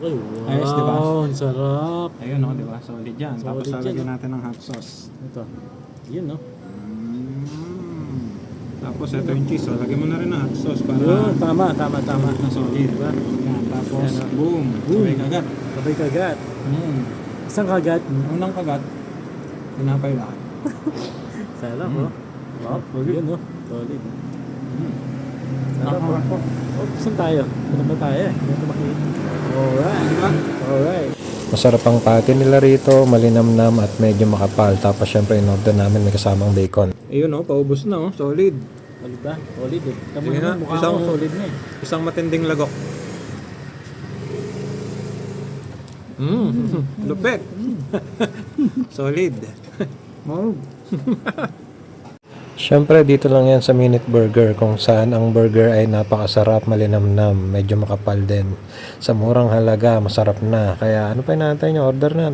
Ay, wow. Ayos, di ba? Ang sarap. Ayun, di ba? Solid yan. Tapos Solid lalagyan yan. natin ng hot sauce. Ito. Yun, no? Tapos ito yung cheese. So, lagyan mo na rin ng hot sauce para Yun, tama. na solid. Diba? Yan. Tapos, Yan, boom. Boom. Sabay kagat. Sabay kagat. Isang kagat. Unang kagat, tinapay lahat. Sarap, oh. Wow, yun, no? Solid. Sarap, Ako. oh. Saan tayo? Ano ba tayo? Dito makikita. Alright. Di ba? Alright. Masarap ang patty nila rito, malinamnam at medyo makapal. Tapos syempre in-order namin may kasamang bacon. Ayun, paubos na, Solid. Solid ba? Solid, eh. Tama Sige naman, nga, mukha isang- ko solid na, eh. Isang matinding lagok. Lupit. Solid. Wow. Syempre dito lang yan sa Minute Burger kung saan ang burger ay napakasarap, malinamnam, medyo makapal din. Sa murang halaga, masarap na. Kaya ano pa inaantay nyo? Order na.